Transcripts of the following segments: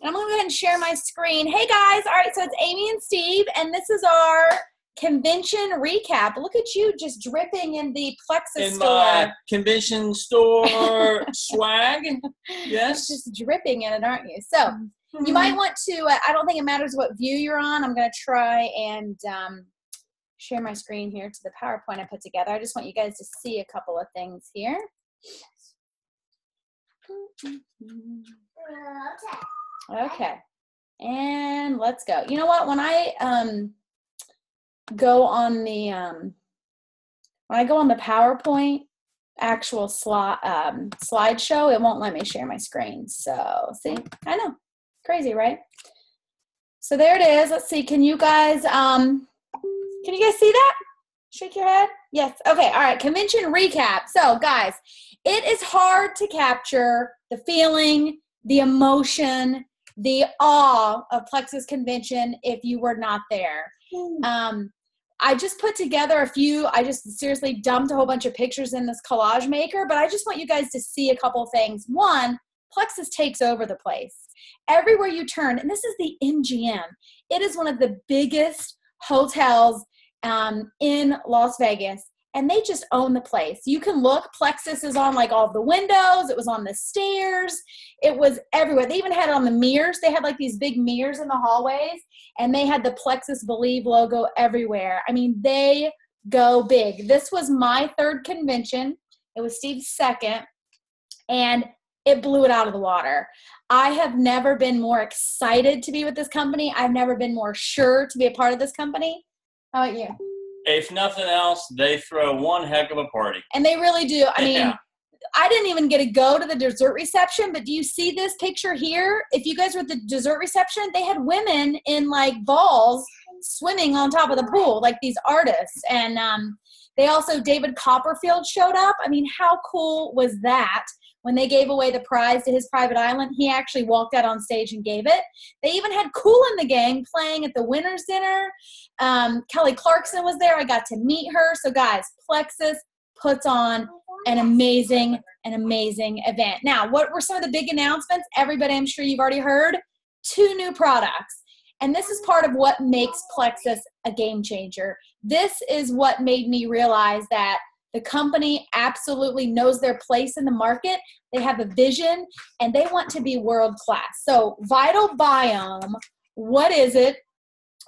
And I'm going to go ahead and share my screen. Hey, guys. All right, so it's Amy and Steve, and this is our convention recap. Look at you just dripping in the Plexus store. My convention store swag. Yes. Just dripping in it, aren't you? So you might want to, I don't think it matters what view you're on. I'm going to try and share my screen here to the PowerPoint I put together. I just want you guys to see a couple of things here. Okay. And let's go. You know what? When I go on the PowerPoint actual slideshow, it won't let me share my screen. So see, I know, crazy, right? So there it is. Let's see. Can you guys see that? Shake your head. Yes. Okay. All right. Convention recap. So guys, it is hard to capture the feeling, the emotion, the awe of Plexus Convention if you were not there. I just put together I just seriously dumped a whole bunch of pictures in this collage maker, but I just want you guys to see a couple things. One, Plexus takes over the place. Everywhere you turn, and this is the MGM. It is one of the biggest hotels in Las Vegas, and they just own the place. You can look, Plexus is on like all the windows. It was on the stairs. It was everywhere. They even had it on the mirrors. They had like these big mirrors in the hallways, and they had the Plexus Believe logo everywhere. I mean, they go big. This was my third convention. It was Steve's second, and it blew it out of the water. I have never been more excited to be with this company. I've never been more sure to be a part of this company. How about you? If nothing else, they throw one heck of a party. And they really do. I mean, I didn't even get to go to the dessert reception, but do you see this picture here? If you guys were at the dessert reception, they had women in like balls swimming on top of the pool, like these artists. And they also, David Copperfield showed up. I mean, how cool was that? When they gave away the prize to his private island, he actually walked out on stage and gave it. They even had Kool and the Gang playing at the winner's dinner. Kelly Clarkson was there. I got to meet her. So guys, Plexus puts on an amazing event. Now, what were some of the big announcements? Everybody, I'm sure you've already heard, 2 new products. And this is part of what makes Plexus a game changer. This is what made me realize that the company absolutely knows their place in the market. They have a vision, and they want to be world-class. So Vital Biome, what is it?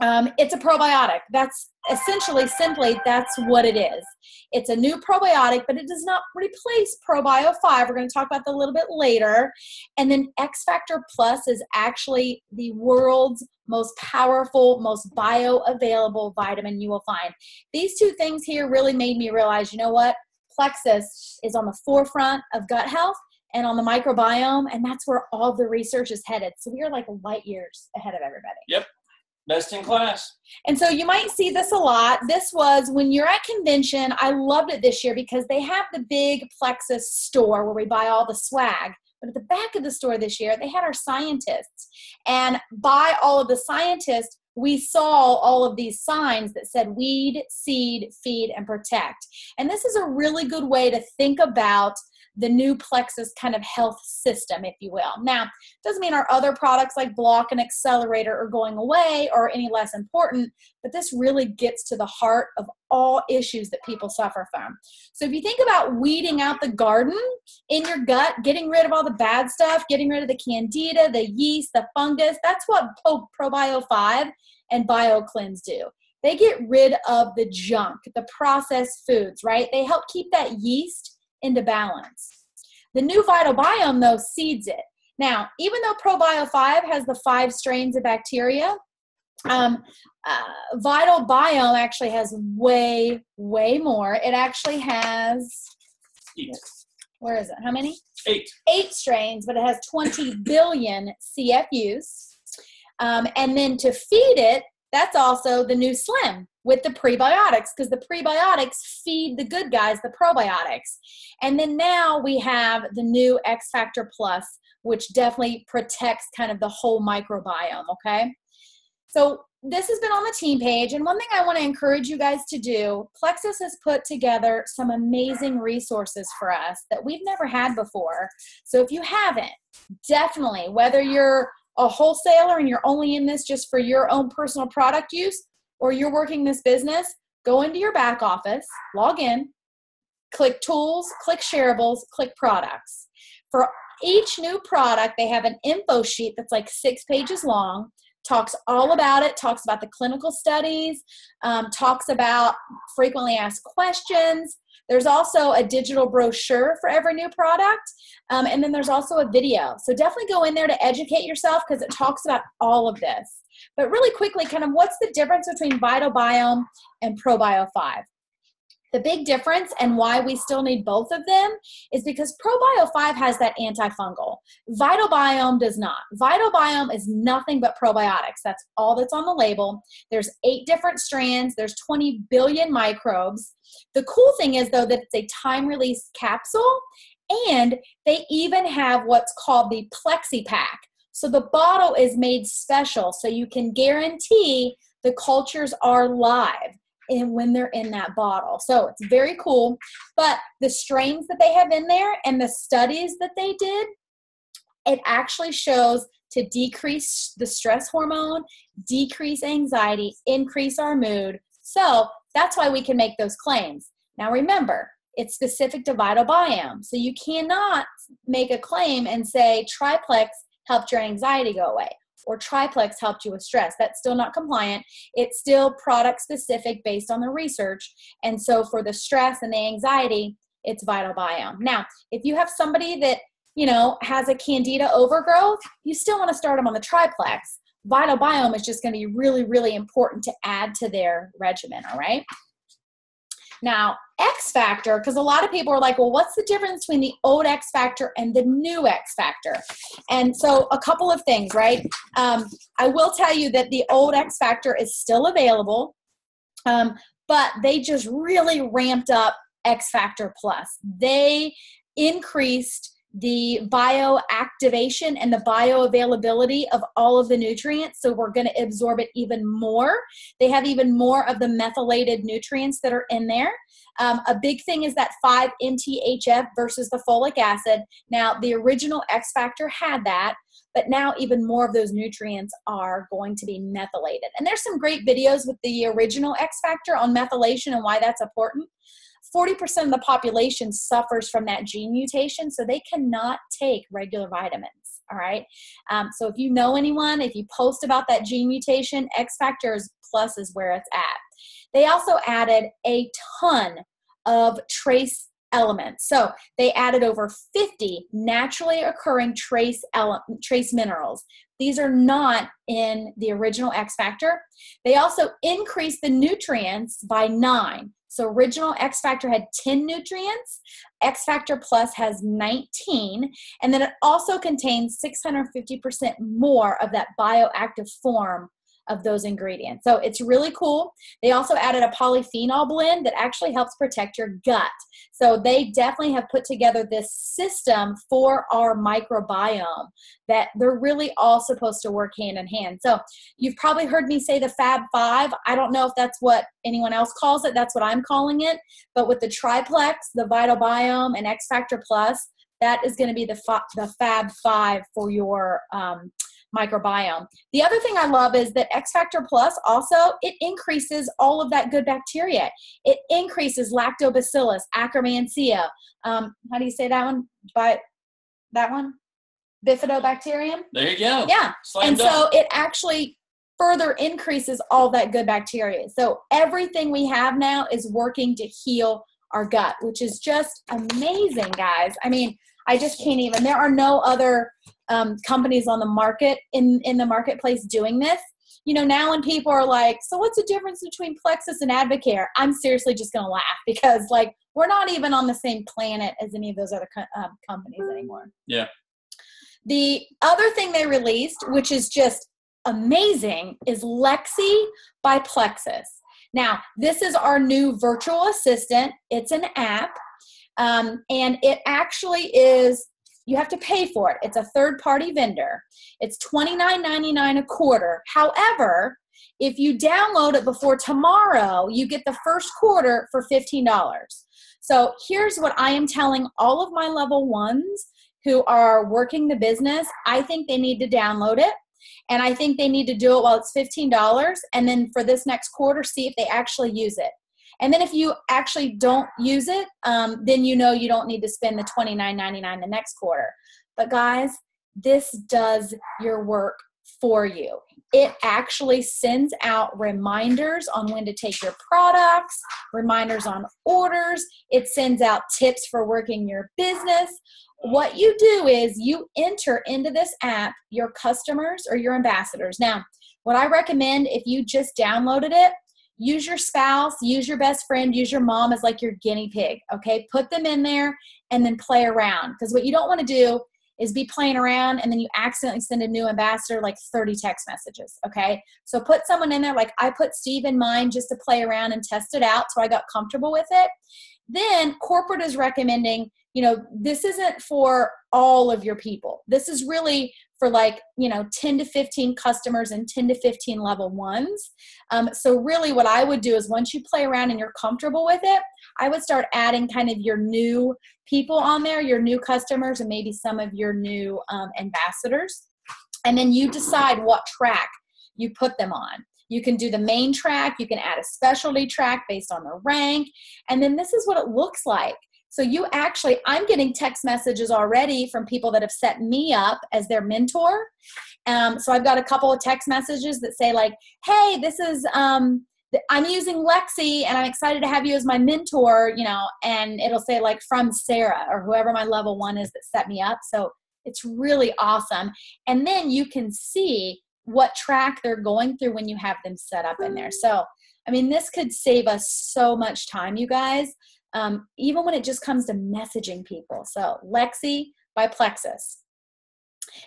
It's a probiotic. That's essentially, simply, that's what it is. It's a new probiotic, but it does not replace Probio 5. We're going to talk about that a little bit later. And then X Factor Plus is actually the world's most powerful, most bioavailable vitamin you will find. These 2 things here really made me realize, you know what? Plexus is on the forefront of gut health and on the microbiome, and that's where all the research is headed. So we are like light years ahead of everybody. Yep. Best in class. And so you might see this a lot. This was when you're at convention. I loved it this year because they have the big Plexus store where we buy all the swag. But at the back of the store this year, they had our scientists. And by all of the scientists, we saw all of these signs that said weed, seed, feed, and protect. And this is a really good way to think about the new Plexus kind of health system, if you will. Now, doesn't mean our other products like Block and Accelerator are going away or any less important, but this really gets to the heart of all issues that people suffer from. So if you think about weeding out the garden in your gut, getting rid of all the bad stuff, getting rid of the candida, the yeast, the fungus, that's what Probio 5 and BioCleanse do. They get rid of the junk, the processed foods, right? They help keep that yeast into balance. The new Vital Biome, though, seeds it. Now, even though Probio 5 has the 5 strains of bacteria, Vital Biome actually has way more. It actually has, 8. Where is it? How many? 8. 8 strains, but it has 20 billion CFUs. And then to feed it, that's also the new Slim with the prebiotics, because the prebiotics feed the good guys, the probiotics. And then now we have the new X Factor Plus, which definitely protects kind of the whole microbiome, okay? So this has been on the team page, and one thing I want to encourage you guys to do, Plexus has put together some amazing resources for us that we've never had before. So if you haven't, definitely, whether you're a wholesaler and you're only in this just for your own personal product use, or you're working this business, go into your back office, log in, click tools, click shareables, click products. For each new product, they have an info sheet that's like 6 pages long, talks all about it, talks about the clinical studies, talks about frequently asked questions. There's also a digital brochure for every new product. And then there's also a video. So definitely go in there to educate yourself because it talks about all of this. But really quickly, kind of what's the difference between Vital Biome and ProBio 5? The big difference and why we still need both of them is because ProBio 5 has that antifungal. Vital Biome does not. Vital Biome is nothing but probiotics. That's all that's on the label. There's 8 different strands. There's 20 billion microbes. The cool thing is, though, that it's a time-release capsule, and they even have what's called the Plexi Pack. So the bottle is made special so you can guarantee the cultures are live and when they're in that bottle. So it's very cool. But the strains that they have in there and the studies that they did, it actually shows to decrease the stress hormone, decrease anxiety, increase our mood. So that's why we can make those claims. Now remember, it's specific to Vital Biome. So you cannot make a claim and say Triplex helped your anxiety go away, or Triplex helped you with stress. That's still not compliant. It's still product specific based on the research. And so for the stress and the anxiety, it's Vital Biome. Now, if you have somebody that, has a candida overgrowth, you still want to start them on the Triplex. Vital Biome is just going to be really, really important to add to their regimen, all right? Now, X Factor, because a lot of people are like, well, what's the difference between the old X Factor and the new X Factor? And so a couple of things, right? I will tell you that the old X Factor is still available, but they just really ramped up X Factor Plus. They increased the bioactivation and the bioavailability of all of the nutrients, so we're going to absorb it even more. They have even more of the methylated nutrients that are in there. A big thing is that 5-MTHF versus the folic acid. Now, the original X Factor had that, but now even more of those nutrients are going to be methylated. And there's some great videos with the original X Factor on methylation and why that's important. 40% of the population suffers from that gene mutation, so they cannot take regular vitamins, all right? So if you know anyone, if you post about that gene mutation, X Factor Plus is where it's at. They also added a ton of trace elements. So they added over 50 naturally occurring trace minerals. These are not in the original X Factor. They also increased the nutrients by 9. So original X Factor had 10 nutrients. X Factor Plus has 19. And then it also contains 650% more of that bioactive form of those ingredients. So it's really cool. They also added a polyphenol blend that actually helps protect your gut. So they definitely have put together this system for our microbiome that they're really all supposed to work hand in hand. So you've probably heard me say the Fab Five. I don't know if that's what anyone else calls it. That's what I'm calling it. But with the Triplex, the Vital Biome, and X Factor Plus, that is going to be the Fab Five for your microbiome. The other thing I love is that X Factor Plus also, it increases all of that good bacteria. It increases lactobacillus, Akkermansia. How do you say that one? Bifidobacterium? There you go. Yeah. Slam dunk. So it actually further increases all that good bacteria. So everything we have now is working to heal our gut, which is just amazing, guys. I mean, I just can't even. There are no other companies on the market in the marketplace doing this. Now when people are like, so what's the difference between Plexus and Advocare? I'm seriously just going to laugh because we're not even on the same planet as any of those other companies anymore. Yeah. The other thing they released, which is just amazing, is Lexi by Plexus. Now, this is our new virtual assistant. It's an app, and it actually is, you have to pay for it. It's a third-party vendor. It's $29.99 a quarter. However, if you download it before tomorrow, you get the first quarter for $15. So here's what I am telling all of my level ones who are working the business. I think they need to download it. And I think they need to do it while it's $15. And then for this next quarter, see if they actually use it. And then if you actually don't use it, then you know you don't need to spend the $29.99 the next quarter. But guys, this does your work for you. It actually sends out reminders on when to take your products, reminders on orders. It sends out tips for working your business. What you do is you enter into this app your customers or your ambassadors. Now, what I recommend, if you just downloaded it, use your spouse, use your best friend, use your mom as like your guinea pig, okay? Put them in there and then play around. Because what you don't want to do is be playing around and then you accidentally send a new ambassador like 30 text messages, okay? So put someone in there, like I put Steve in mine just to play around and test it out so I got comfortable with it. Then corporate is recommending, this isn't for all of your people. This is really for 10 to 15 customers and 10 to 15 level ones. So really what I would do is once you play around and you're comfortable with it, I would start adding kind of your new people on there, your new customers, and maybe some of your new ambassadors. And then you decide what track you put them on. You can do the main track. You can add a specialty track based on the rank. And then this is what it looks like. So I'm getting text messages already from people that have set me up as their mentor. So I've got a couple of text messages that say like, hey, this is, I'm using Lexi and I'm excited to have you as my mentor, and it'll say like from Sarah or whoever my level 1 is that set me up. So it's really awesome. And then you can see what track they're going through when you have them set up in there. So, this could save us so much time, you guys. Even when it just comes to messaging people. So Lexi by Plexus.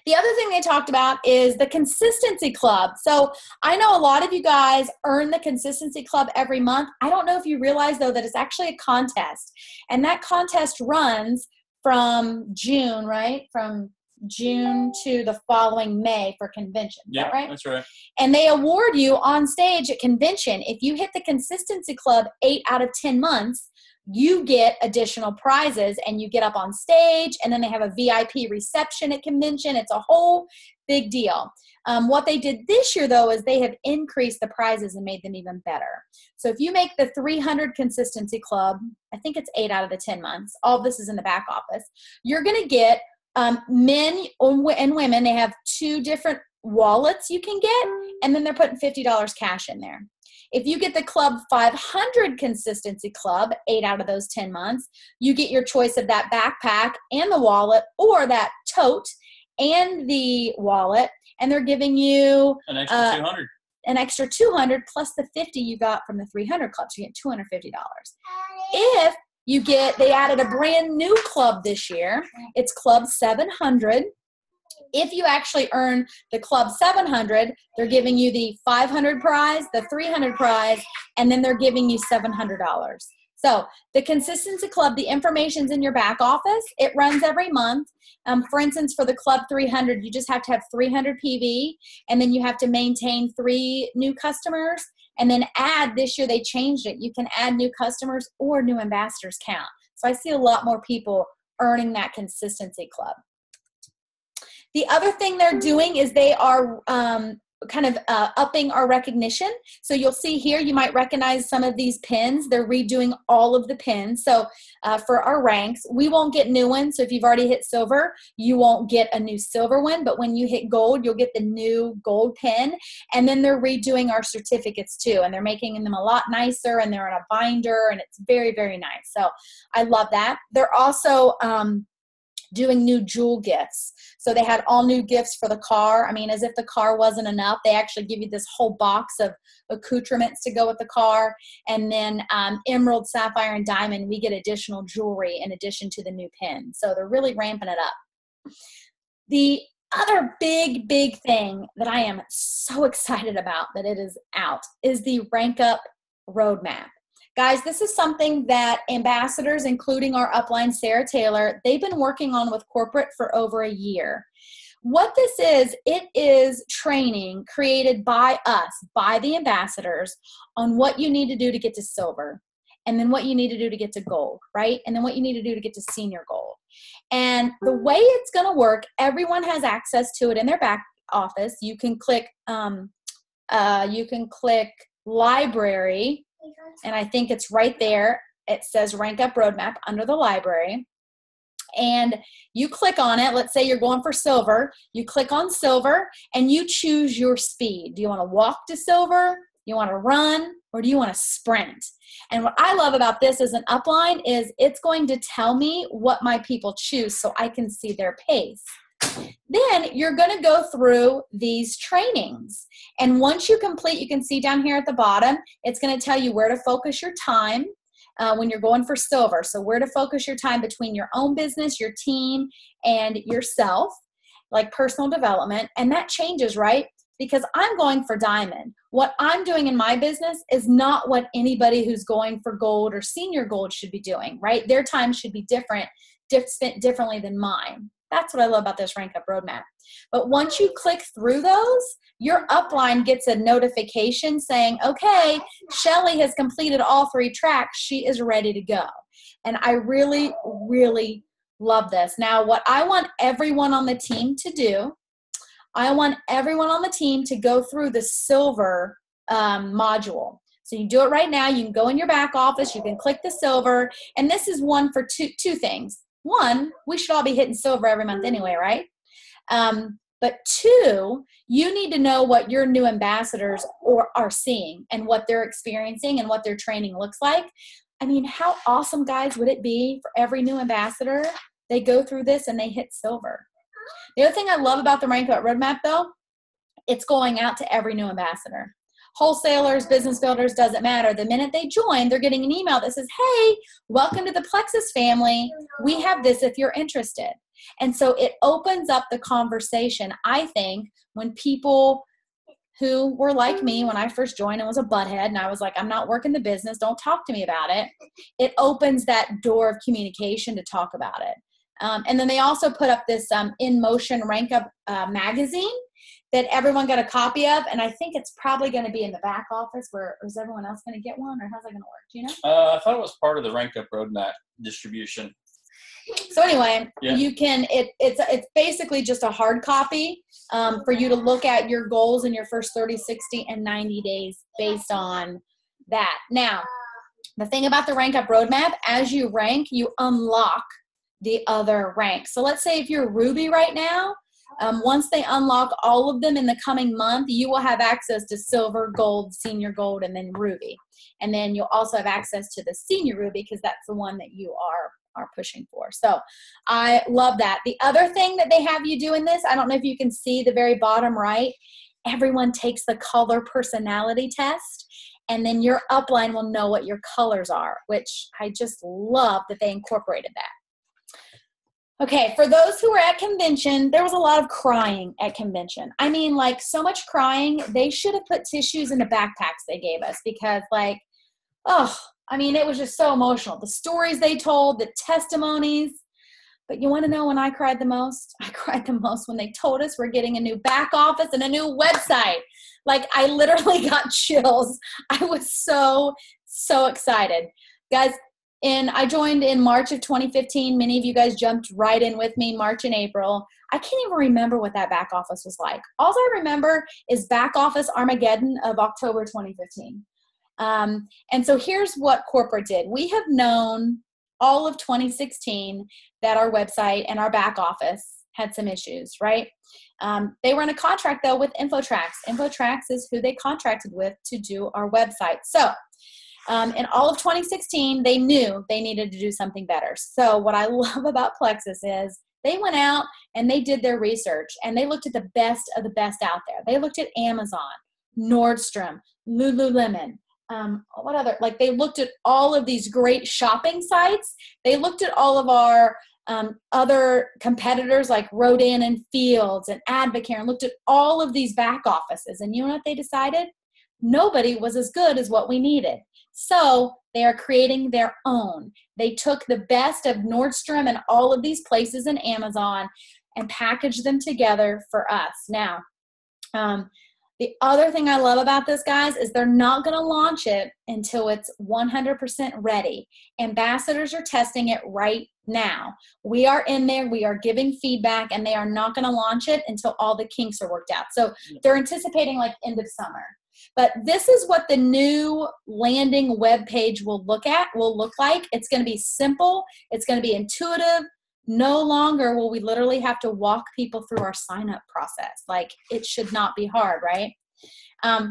The other thing they talked about is the Consistency Club. So I know a lot of you guys earn the Consistency Club every month. I don't know if you realize, though, that it's actually a contest. And that contest runs from June, right? From June to the following May for convention. Yeah, right? That's right. And they award you on stage at convention. If you hit the Consistency Club 8 out of 10 months, you get additional prizes and you get up on stage, and then they have a VIP reception at convention. It's a whole big deal. What they did this year, though, is they have increased the prizes and made them even better. So if you make the 300 Consistency Club, I think it's 8 out of the 10 months. All of this is in the back office. You're going to get men and women. They have 2 different wallets you can get, and then they're putting $50 cash in there. If you get the Club 500 Consistency Club, 8 out of those 10 months, you get your choice of that backpack and the wallet, or that tote and the wallet, and they're giving you an extra 200. An extra 200 plus the 50 you got from the 300 club, so you get $250. If they added a brand new club this year, it's Club 700. If you actually earn the Club 700, they're giving you the 500 prize, the 300 prize, and then they're giving you $700. So the Consistency Club, the information's in your back office. It runs every month. For instance, for the Club 300, you just have to have 300 PV, and then you have to maintain 3 new customers, and then this year they changed it. You can add new customers or new ambassadors count. So I see a lot more people earning that Consistency Club. The other thing they're doing is they are upping our recognition. So you'll see here, you might recognize some of these pins. They're redoing all of the pins. So for our ranks, we won't get new ones. So if you've already hit silver, you won't get a new silver one. But when you hit gold, you'll get the new gold pin. And then they're redoing our certificates too. And they're making them a lot nicer, and they're in a binder, and it's very, very nice. So I love that. They're also doing new jewel gifts. So they had all new gifts for the car. As if the car wasn't enough, they actually give you this whole box of accoutrements to go with the car. And then emerald, sapphire, and diamond, we get additional jewelry in addition to the new pin. So they're really ramping it up. The other big, big thing that I am so excited about that it is out is the Rank Up Roadmap. Guys, this is something that ambassadors, including our upline, Sarah Taylor, they've been working on with corporate for over a year. What this is, it is training created by us, by the ambassadors, on what you need to do to get to silver, and then what you need to do to get to gold, right? And then what you need to do to get to senior gold. And the way it's going to work, everyone has access to it in their back office, you can click library, and I think it's right there. It says Rank Up Roadmap under the library. And you click on it. Let's say you're going for silver. You click on silver and you choose your speed. Do you want to walk to silver? You want to run? Or do you want to sprint? And what I love about this as an upline is it's going to tell me what my people choose so I can see their pace. Then you're going to go through these trainings. And once you complete, you can see down here at the bottom, it's going to tell you where to focus your time when you're going for silver. So where to focus your time between your own business, your team, and yourself, like personal development. And that changes, right? Because I'm going for diamond. What I'm doing in my business is not what anybody who's going for gold or senior gold should be doing, right? Their time should be spent differently than mine. That's what I love about this Rank Up Roadmap. But once you click through those, your upline gets a notification saying, okay, Shelly has completed all 3 tracks. She is ready to go. And I really, really love this. Now, what I want everyone on the team to do, I want everyone on the team to go through the silver module. So you do it right now. You can go in your back office. You can click the silver. And this is one for two things. One, we should all be hitting silver every month anyway, right? But 2, you need to know what your new ambassadors are seeing and what they're experiencing and what their training looks like. I mean, how awesome, guys, would it be for every new ambassador? They go through this and they hit silver. The other thing I love about the Rank Up Roadmap, though, it's going out to every new ambassador. Wholesalers, business builders, doesn't matter. The minute they join, they're getting an email that says, hey, welcome to the Plexus family. We have this if you're interested. And so it opens up the conversation, I think, when people who were like me when I first joined and was a butthead, and I was like, I'm not working the business. Don't talk to me about it. It opens that door of communication to talk about it. And then they also put up this In Motion Rank Up magazine that everyone got a copy of, and I think it's probably going to be in the back office. Or is everyone else going to get one, or how's that going to work? Do you know? I thought it was part of the Rank Up Roadmap distribution. So anyway, yeah. You can. It's basically just a hard copy for you to look at your goals in your first 30, 60, and 90 days based on that. Now, the thing about the Rank Up Roadmap, as you rank, you unlock the other ranks. So let's say if you're Ruby right now, once they unlock all of them in the coming month, you will have access to silver, gold, senior gold, and then ruby. And then you'll also have access to the senior ruby because that's the one that you are pushing for. So I love that. The other thing that they have you do in this, I don't know if you can see the very bottom right, everyone takes the color personality test, and then your upline will know what your colors are, which I just love that they incorporated that. Okay, for those who were at convention, there was a lot of crying at convention. I mean, like, so much crying, they should have put tissues in the backpacks they gave us because, like, oh, I mean, it was just so emotional. The stories they told, the testimonies. But you want to know when I cried the most? I cried the most when they told us we're getting a new back office and a new website. Like, I literally got chills. I was so excited. Guys, I joined in March of 2015. Many of you guys jumped right in with me, March and April. I can't even remember what that back office was like. All I remember is back office Armageddon of October 2015. And so here's what corporate did. We have known all of 2016 that our website and our back office had some issues, right? They were in a contract, though, with InfoTrax. InfoTrax is who they contracted with to do our website. So in all of 2016, they knew they needed to do something better. So what I love about Plexus is they went out and they did their research and they looked at the best of the best out there. They looked at Amazon, Nordstrom, Lululemon, what other, like they looked at all of these great shopping sites. They looked at all of our other competitors like Rodan and Fields and Advocare and looked at all of these back offices. And you know what they decided? Nobody was as good as what we needed. So they are creating their own. They took the best of Nordstrom and all of these places in Amazon and packaged them together for us. Now, The other thing I love about this, guys, is they're not going to launch it until it's 100% ready. Ambassadors are testing it right now. We are in there. We are giving feedback, and they are not going to launch it until all the kinks are worked out. So they're anticipating like end of summer. But this is what the new landing web page will look like. It's going to be simple. It's going to be intuitive. No longer will we literally have to walk people through our sign-up process. Like, it should not be hard, right?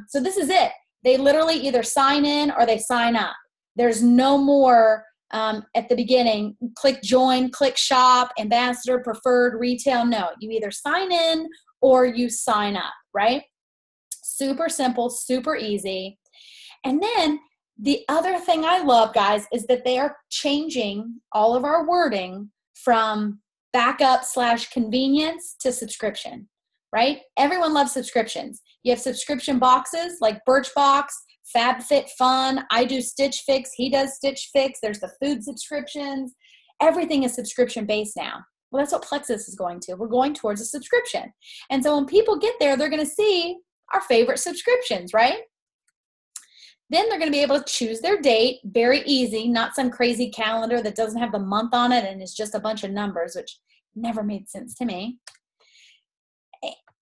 So this is it. They literally either sign in or they sign up. There's no more at the beginning, click join, click shop, ambassador, preferred, retail. No, you either sign in or you sign up, right? Super simple, super easy. And then the other thing I love, guys, is that they are changing all of our wording from backup/convenience to subscription, right? Everyone loves subscriptions. You have subscription boxes like Birchbox, FabFitFun, I do Stitch Fix, he does Stitch Fix. There's the food subscriptions. Everything is subscription based now. Well, that's what Plexus is going to. We're going towards a subscription. And so when people get there, they're going to see our favorite subscriptions, right? Then they're going to be able to choose their date. Very easy, not some crazy calendar that doesn't have the month on it and is just a bunch of numbers, which never made sense to me.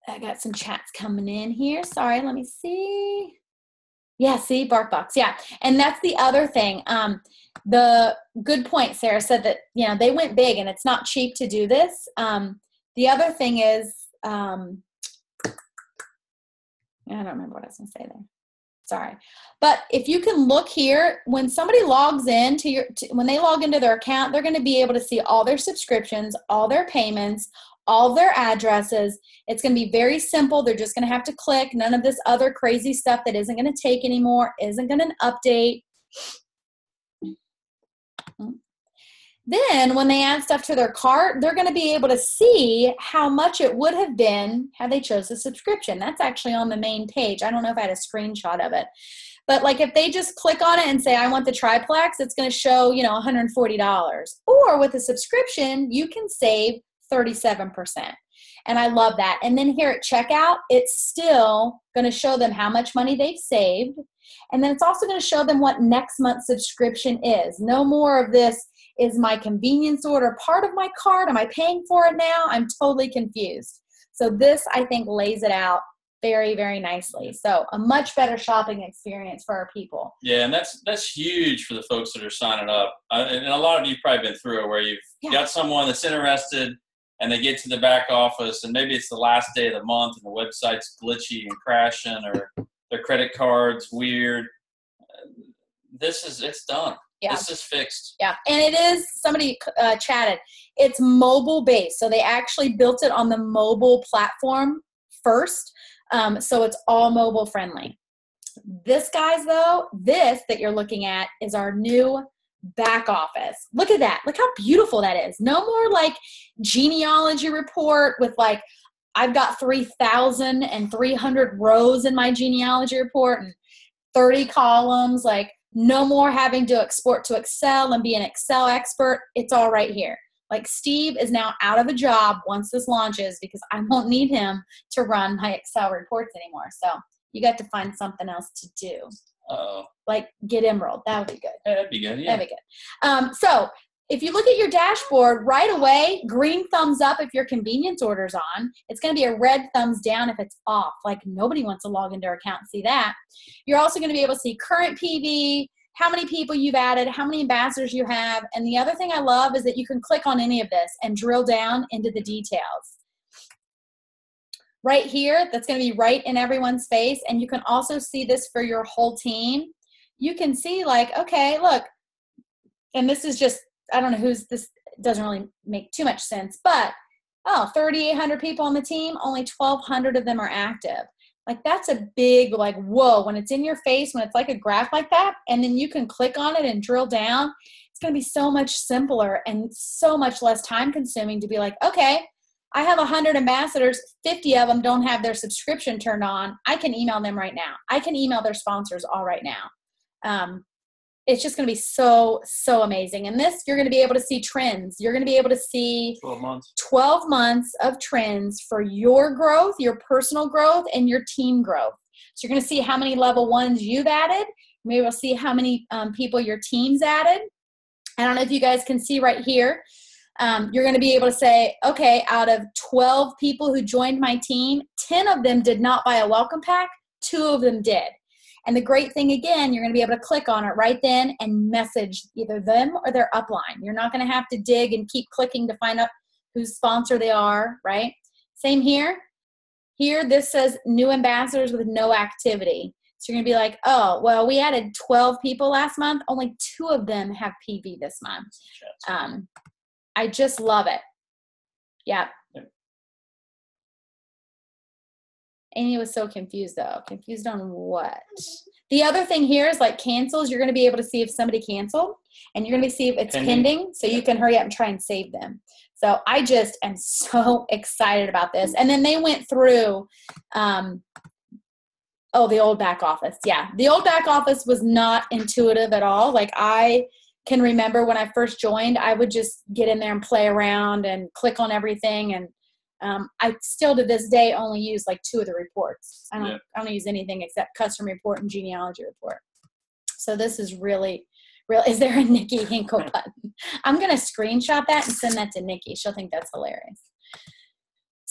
I got some chats coming in here. Sorry, let me see. Yeah, see, BarkBox. Yeah, and that's the other thing. The good point, Sarah said that, you know, they went big and it's not cheap to do this. The other thing is, I don't remember what I was going to say there. Sorry. But if you can look here, when somebody logs in when they log into their account, they're going to be able to see all their subscriptions, all their payments, all their addresses. It's going to be very simple. They're just going to have to click. None of this other crazy stuff that isn't going to take anymore, isn't going to update. Then when they add stuff to their cart, they're going to be able to see how much it would have been had they chose a subscription. That's actually on the main page. I don't know if I had a screenshot of it. But like if they just click on it and say, I want the triplex, it's going to show, you know, $140. Or with a subscription, you can save 37%. And I love that. And then here at checkout, it's still going to show them how much money they've saved. And then it's also going to show them what next month's subscription is. No more of this, is my convenience order part of my cart? Am I paying for it now? I'm totally confused. So this, I think, lays it out very, very nicely. So a much better shopping experience for our people. Yeah, and that's huge for the folks that are signing up. And a lot of you have probably been through it where you've got someone that's interested and they get to the back office and maybe it's the last day of the month and the website's glitchy and crashing or their credit card's weird. It's done. Yeah. This is fixed. Yeah, and it is, somebody chatted, it's mobile based. So they actually built it on the mobile platform first. So it's all mobile friendly. This, guys, though, this that you're looking at is our new back office. Look at that. Look how beautiful that is. No more like genealogy report with like, I've got 3,300 rows in my genealogy report and 30 columns. Like, no more having to export to Excel and be an Excel expert. It's all right here. Like, Steve is now out of a job once this launches because I won't need him to run my Excel reports anymore. So you got to find something else to do. Like get Emerald. That would be good. Yeah, that'd be good. Yeah. That'd be good. So if you look at your dashboard right away, green thumbs up if your convenience order's on. It's going to be a red thumbs down if it's off. Like, nobody wants to log into our account and see that. You're also going to be able to see current PV, how many people you've added, how many ambassadors you have. And the other thing I love is that you can click on any of this and drill down into the details. Right here, that's going to be right in everyone's face. And you can also see this for your whole team. You can see like, okay, look, and this is just, I don't know who's this, doesn't really make too much sense, but 3,800 people on the team, only 1,200 of them are active. Like, that's a big, like, whoa, when it's in your face, when it's like a graph like that, and then you can click on it and drill down, it's going to be so much simpler and so much less time consuming to be like, okay, I have 100 ambassadors, 50 of them don't have their subscription turned on. I can email them right now. I can email their sponsors all right now. it's just going to be so, so amazing. And this, you're going to be able to see trends. You're going to be able to see 12 months of trends for your growth, your personal growth, and your team growth. So you're going to see how many level ones you've added. Maybe we'll see how many people your team's added. I don't know if you guys can see right here. You're going to be able to say, okay, out of 12 people who joined my team, 10 of them did not buy a welcome pack. 2 of them did. And the great thing, again, you're going to be able to click on it right then and message either them or their upline. You're not going to have to dig and keep clicking to find out whose sponsor they are, right? Same here. Here, this says new ambassadors with no activity. So you're going to be like, oh, well, we added 12 people last month. Only 2 of them have PV this month. I just love it. Yeah. Amy was so confused, though. Confused on what? The other thing here is like cancels. You're going to be able to see if somebody canceled, and you're going to see if it's pending, so you can hurry up and try and save them. So I just am so excited about this. And then they went through, the old back office. Yeah, the old back office was not intuitive at all. Like I can remember when I first joined, I would just get in there and play around and click on everything, and I still to this day only use like 2 of the reports. I don't use anything except custom report and genealogy report. So this is really, really, is there a Nikki Hinkle button? I'm going to screenshot that and send that to Nikki. She'll think that's hilarious.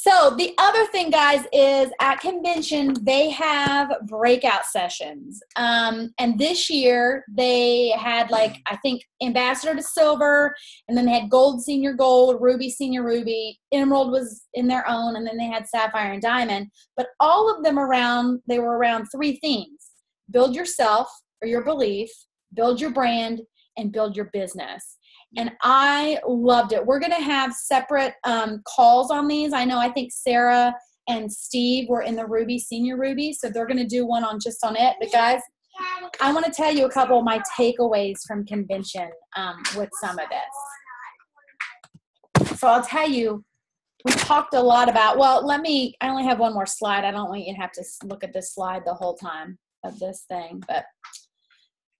So the other thing, guys, is at convention, they have breakout sessions. And this year they had like, I think, ambassador to silver, and then they had gold, senior gold, ruby, senior ruby, emerald was in their own, and then they had sapphire and diamond. But all of them they were around 3 themes: build yourself or your belief, build your brand, and build your business. And I loved it. We're going to have separate calls on these. I think Sarah and Steve were in the Ruby, Senior Ruby, so they're going to do one on it. But guys, I want to tell you a couple of my takeaways from convention with some of this. So I'll tell you, we talked a lot about, I only have one more slide. I don't want you to have to look at this slide the whole time of this thing. But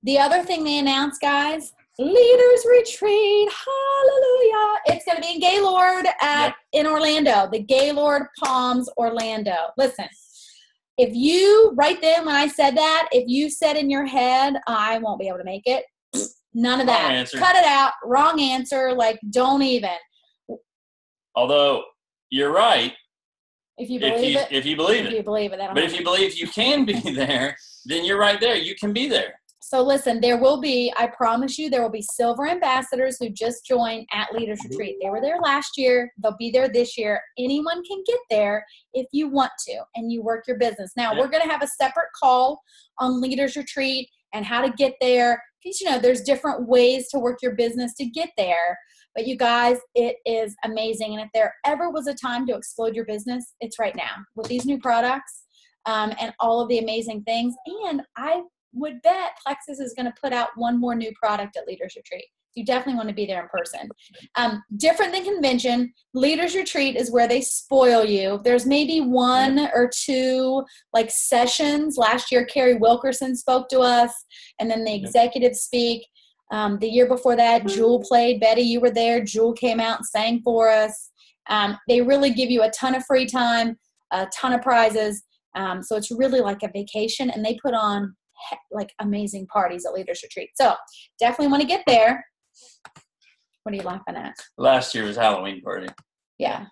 the other thing they announced, guys, Leaders Retreat, hallelujah. It's going to be in Gaylord in Orlando, the Gaylord Palms, Orlando. Listen, if you, right then when I said that, if you said in your head, I won't be able to make it, none of that. Wrong answer. Cut it out. Wrong answer. Like, don't even. Although, you're right. If you believe it. If you believe it. If you believe it. But if you believe you can be there, then you're right there. You can be there. So listen, there will be, I promise you, there will be silver ambassadors who just joined at Leaders Retreat. They were there last year. They'll be there this year. Anyone can get there if you want to and you work your business. Now, we're going to have a separate call on Leaders Retreat and how to get there. Because, there's different ways to work your business to get there. But you guys, it is amazing. And if there ever was a time to explode your business, it's right now with these new products and all of the amazing things. And I would bet Plexus is going to put out one more new product at Leaders Retreat. You definitely want to be there in person. Different than convention, Leaders Retreat is where they spoil you. There's maybe 1 or 2 like sessions. Last year, Carrie Wilkerson spoke to us, and then the executives speak. The year before that, Jewel played. Betty, you were there. Jewel came out and sang for us. They really give you a ton of free time, a ton of prizes. So it's really like a vacation, and they put on like amazing parties at Leaders Retreat. So definitely want to get there. What are you laughing at? Last year was Halloween party. Yeah.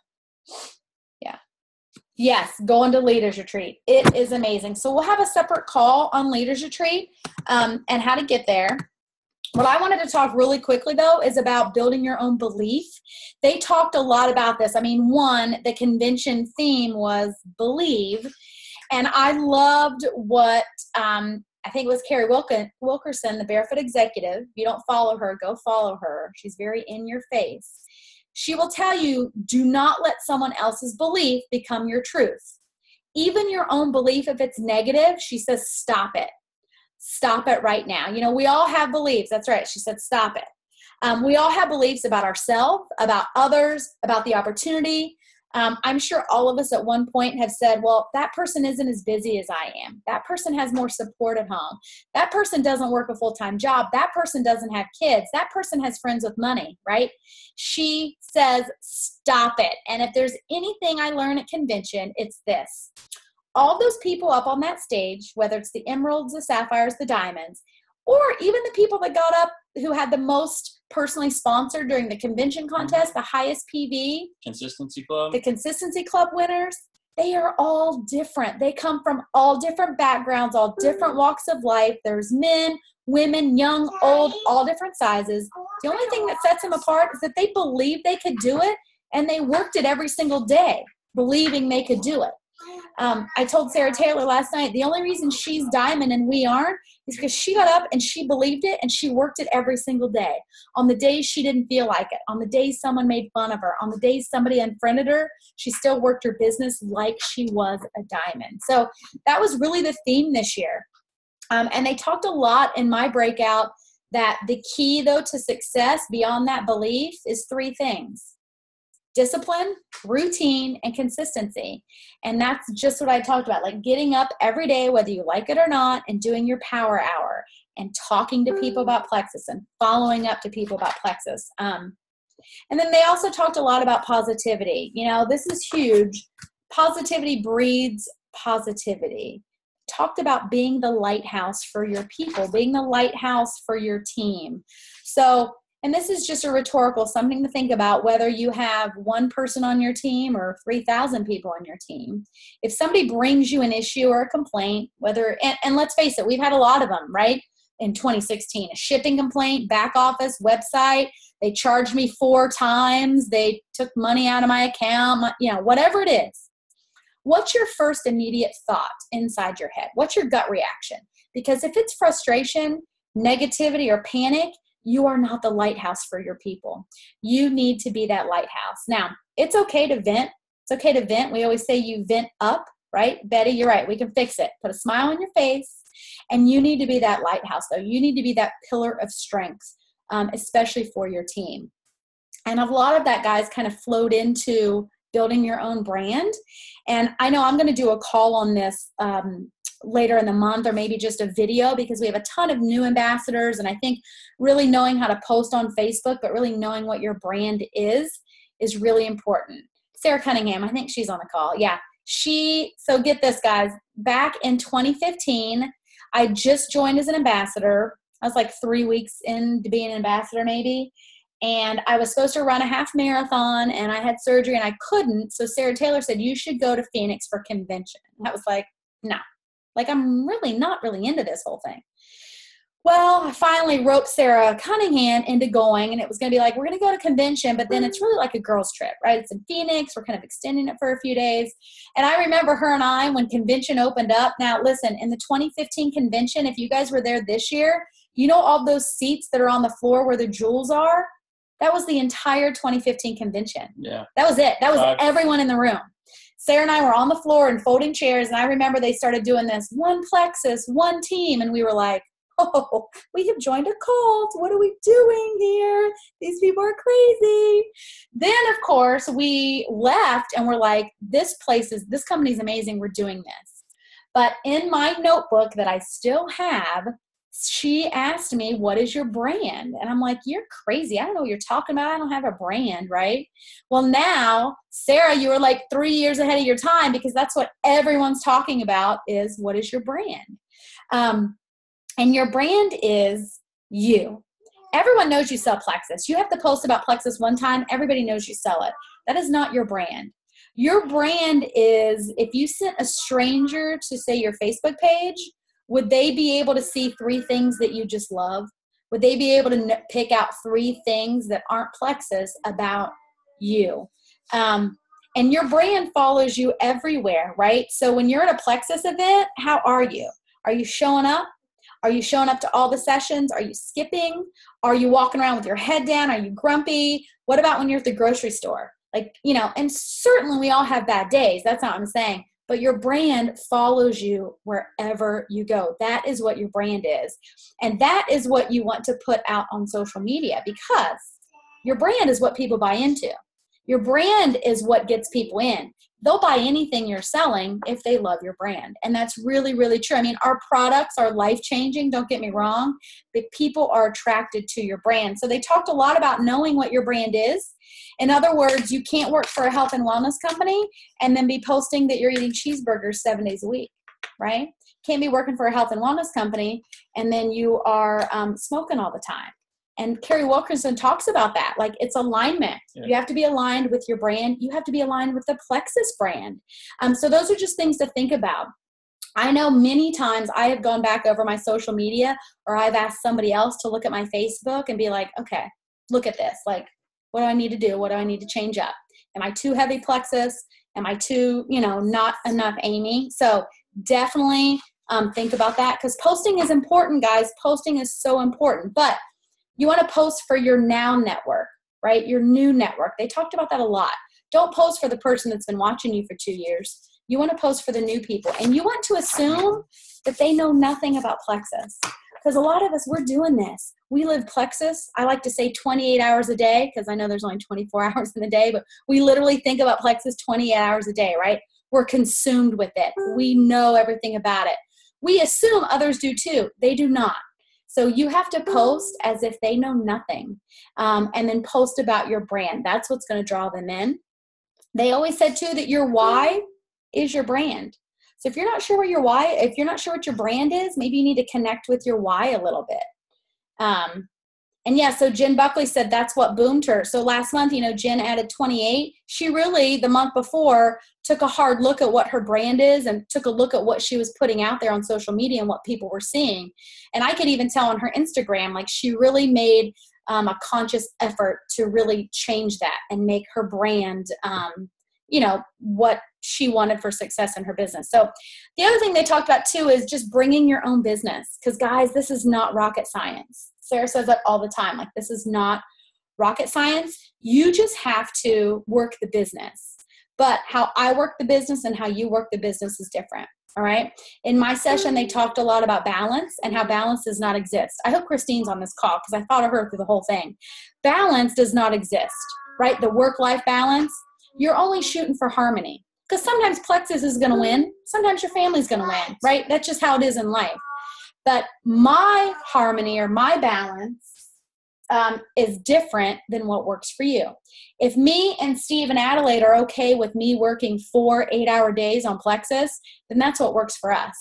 Yes, going to Leaders Retreat. It is amazing. So we'll have a separate call on Leaders Retreat and how to get there. What I wanted to talk really quickly, though, is about building your own belief. They talked a lot about this. One, the convention theme was believe. And I loved what I think it was Carrie Wilkerson, the Barefoot Executive. If you don't follow her, go follow her. She's very in your face. She will tell you, do not let someone else's belief become your truth. Even your own belief, if it's negative, she says, stop it. Stop it right now. We all have beliefs. That's right. She said, stop it. We all have beliefs about ourselves, about others, about the opportunity, I'm sure all of us at one point have said, well, that person isn't as busy as I am. That person has more support at home. That person doesn't work a full-time job. That person doesn't have kids. That person has friends with money, right? She says, stop it. And if there's anything I learn at convention, it's this. All those people up on that stage, whether it's the emeralds, the sapphires, the diamonds, or even the people that got up who had the most personally sponsored during the convention contest, the highest PV. Consistency Club. The Consistency Club winners, they are all different. They come from all different backgrounds, all different walks of life. There's men, women, young, old, all different sizes. The only thing that sets them apart is that they believe they could do it, and they worked it every single day, believing they could do it. I told Sarah Taylor last night, the only reason she's diamond and we aren't is because she got up and she believed it and she worked it every single day. On the days she didn't feel like it, on the days someone made fun of her, on the days somebody unfriended her, she still worked her business like she was a diamond. So that was really the theme this year. And they talked a lot in my breakout that the key, though, to success beyond that belief is 3 things. Discipline, routine, and consistency. And that's just what I talked about, like getting up every day, whether you like it or not, and doing your power hour and talking to people about plexus and following up to people about plexus. And then they also talked a lot about positivity. You know, this is huge. Positivity breeds positivity. Talked about being the lighthouse for your people, being the lighthouse for your team. So, and this is just a rhetorical, something to think about, whether you have 1 person on your team or 3,000 people on your team. If somebody brings you an issue or a complaint, whether, and let's face it, we've had a lot of them, right? In 2016, a shipping complaint, back office, website, they charged me 4 times, they took money out of my account, you know, whatever it is. What's your first immediate thought inside your head? What's your gut reaction? Because if it's frustration, negativity, or panic, you are not the lighthouse for your people. You need to be that lighthouse. Now, it's okay to vent. It's okay to vent. We always say you vent up, right? Betty, you're right. We can fix it. Put a smile on your face. And you need to be that lighthouse, though. You need to be that pillar of strength, especially for your team. And a lot of that, guys, kind of flowed into building your own brand. And I know I'm going to do a call on this later in the month, or maybe just a video, because we have a ton of new ambassadors. And I think really knowing how to post on Facebook, but really knowing what your brand is really important. Sarah Cunningham, I think she's on the call. Yeah. So get this, guys, back in 2015, I just joined as an ambassador. I was like 3 weeks into being an ambassador maybe. And I was supposed to run a half marathon, and I had surgery and I couldn't. So Sarah Taylor said, you should go to Phoenix for convention. And I was like, no. Like, I'm really not really into this whole thing. Well, I finally roped Sarah Cunningham into going, and it was going to be like, we're going to go to convention, but then it's really like a girls' trip, right? It's in Phoenix. We're kind of extending it for a few days. And I remember her and I, when convention opened up. Now, listen, in the 2015 convention, if you guys were there this year, you know all those seats that are on the floor where the jewels are? That was the entire 2015 convention. Yeah. That was it. That was everyone in the room. Sarah and I were on the floor and folding chairs, and I remember they started doing this, 1 plexus, 1 team, and we were like, oh, we have joined a cult. What are we doing here? These people are crazy. Then, of course, we left, and we're like, this company's amazing. We're doing this. But in my notebook that I still have, she asked me, what is your brand? And I'm like, you're crazy. I don't know what you're talking about. I don't have a brand, right? Well, now, Sarah, you were like 3 years ahead of your time, because that's what everyone's talking about is, what is your brand? And your brand is you. Everyone knows you sell plexus. You have to post about plexus 1 time. Everybody knows you sell it. That is not your brand. Your brand is, if you sent a stranger to, say, your Facebook page, would they be able to see 3 things that you just love? Would they be able to pick out 3 things that aren't plexus about you? And your brand follows you everywhere, right? So when you're at a plexus event, how are you? Are you showing up? Are you showing up to all the sessions? Are you skipping? Are you walking around with your head down? Are you grumpy? What about when you're at the grocery store? Like, you know, and certainly we all have bad days. That's not what I'm saying. But your brand follows you wherever you go. That is what your brand is. And that is what you want to put out on social media, because your brand is what people buy into. Your brand is what gets people in. They'll buy anything you're selling if they love your brand. And that's really, really true. I mean, our products are life-changing, don't get me wrong, but people are attracted to your brand. So they talked a lot about knowing what your brand is. In other words, you can't work for a health and wellness company and then be posting that you're eating cheeseburgers 7 days a week, right? Can't be working for a health and wellness company and then you are smoking all the time. And Carrie Wilkerson talks about that. Like, it's alignment. Yeah. You have to be aligned with your brand. You have to be aligned with the Plexus brand. So those are just things to think about. I know many times I have gone back over my social media, or I've asked somebody else to look at my Facebook and be like, okay, look at this. Like, what do I need to do? What do I need to change up? Am I too heavy Plexus? Am I too, not enough Amy? So definitely think about that, because posting is important, guys. Posting is so important. But you want to post for your now network, right? Your new network. They talked about that a lot. Don't post for the person that's been watching you for 2 years. You want to post for the new people. And you want to assume that they know nothing about Plexus. Because a lot of us, we're doing this. We live Plexus. I like to say 28 hours a day, because I know there's only 24 hours in the day, but we literally think about Plexus 28 hours a day, right? We're consumed with it. We know everything about it. We assume others do too. They do not. So you have to post as if they know nothing, and then post about your brand. That's what's going to draw them in. They always said too that your why is your brand. So if you're not sure what your why, if you're not sure what your brand is, maybe you need to connect with your why a little bit. And yeah, so Jen Buckley said that's what boomed her. So last month, Jen added 28. She really, the month before, took a hard look at what her brand is and took a look at what she was putting out there on social media and what people were seeing. And I could even tell on her Instagram, like, she really made a conscious effort to really change that and make her brand, what she wanted for success in her business. So the other thing they talked about too is just bringing your own business. Because guys, this is not rocket science. Sarah says that all the time. Like, this is not rocket science. You just have to work the business. But how I work the business and how you work the business is different. All right. In my session, they talked a lot about balance and how balance does not exist. I hope Christine's on this call because I thought of her through the whole thing. Balance does not exist, right? The work-life balance, you're only shooting for harmony. Because sometimes Plexus is going to win. Sometimes your family's going to win, right? That's just how it is in life. But my harmony or my balance is different than what works for you. If me and Steve and Adelaide are okay with me working 4 8-hour days on Plexus, then that's what works for us.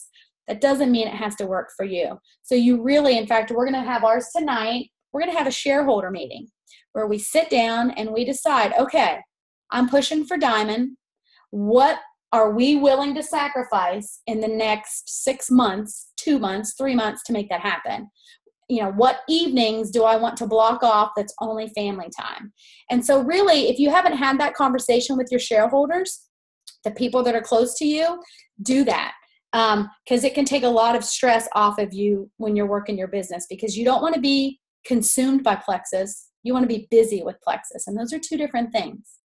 That doesn't mean it has to work for you. So you really, in fact, we're going to have ours tonight. We're going to have a shareholder meeting where we sit down and we decide, okay, I'm pushing for Diamond. What are we willing to sacrifice in the next 6 months, 2 months, 3 months to make that happen? What evenings do I want to block off that's only family time? And so really, if you haven't had that conversation with your shareholders, the people that are close to you, do that. Because it can take a lot of stress off of you when you're working your business, because you don't want to be consumed by Plexus. You want to be busy with Plexus. And those are two different things.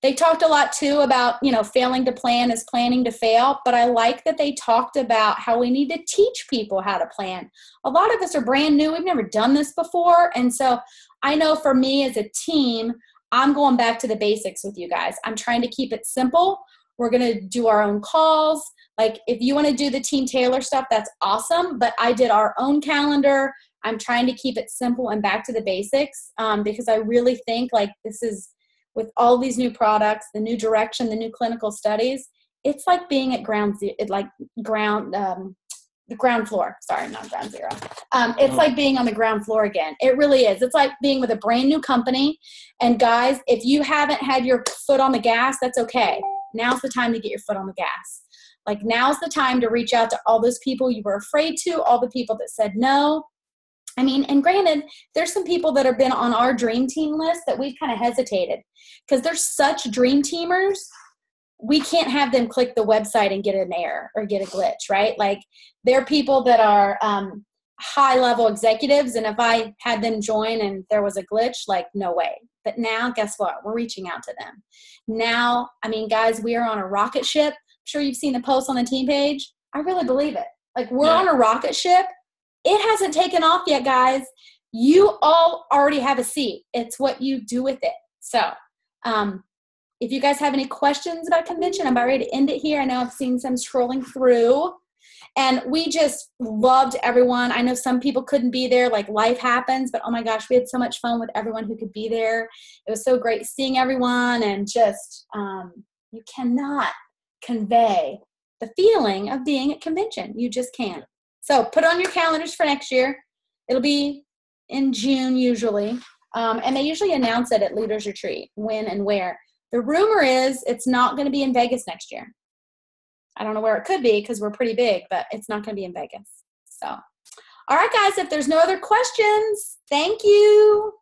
They talked a lot too about, failing to plan is planning to fail, but I like that they talked about how we need to teach people how to plan. A lot of us are brand new. We've never done this before. And so I know for me as a team, I'm going back to the basics with you guys. I'm trying to keep it simple. We're going to do our own calls. Like, if you want to do the Team Taylor stuff, that's awesome. But I did our own calendar. I'm trying to keep it simple and back to the basics, because I really think like this is, with all these new products, the new direction, the new clinical studies, it's like being at the ground floor. Sorry, not ground zero. It's like being on the ground floor again. It really is. It's like being with a brand new company. And guys, if you haven't had your foot on the gas, that's okay. Now's the time to get your foot on the gas. Like, now's the time to reach out to all those people you were afraid to, all the people that said no. I mean, and granted, there's some people that have been on our dream team list that we've kind of hesitated because they're such dream teamers. We can't have them click the website and get an error or get a glitch, right? Like, they're people that are high-level executives, and if I had them join and there was a glitch, like, no way. But now, guess what? We're reaching out to them. Now, I mean, guys, we are on a rocket ship. I'm sure you've seen the post on the team page. I really believe it. Like, we're on a rocket ship. It hasn't taken off yet, guys. You all already have a seat. It's what you do with it. So, if you guys have any questions about convention, I'm about ready to end it here. I know I've seen some scrolling through. And we just loved everyone. I know some people couldn't be there, like life happens, but oh my gosh, we had so much fun with everyone who could be there. It was so great seeing everyone, and just you cannot convey the feeling of being at convention. You just can't. So put on your calendars for next year. It'll be in June usually. And they usually announce it at Leaders Retreat, when and where. The rumor is it's not going to be in Vegas next year. I don't know where it could be because we're pretty big, but it's not going to be in Vegas. So, all right, guys, if there's no other questions, thank you.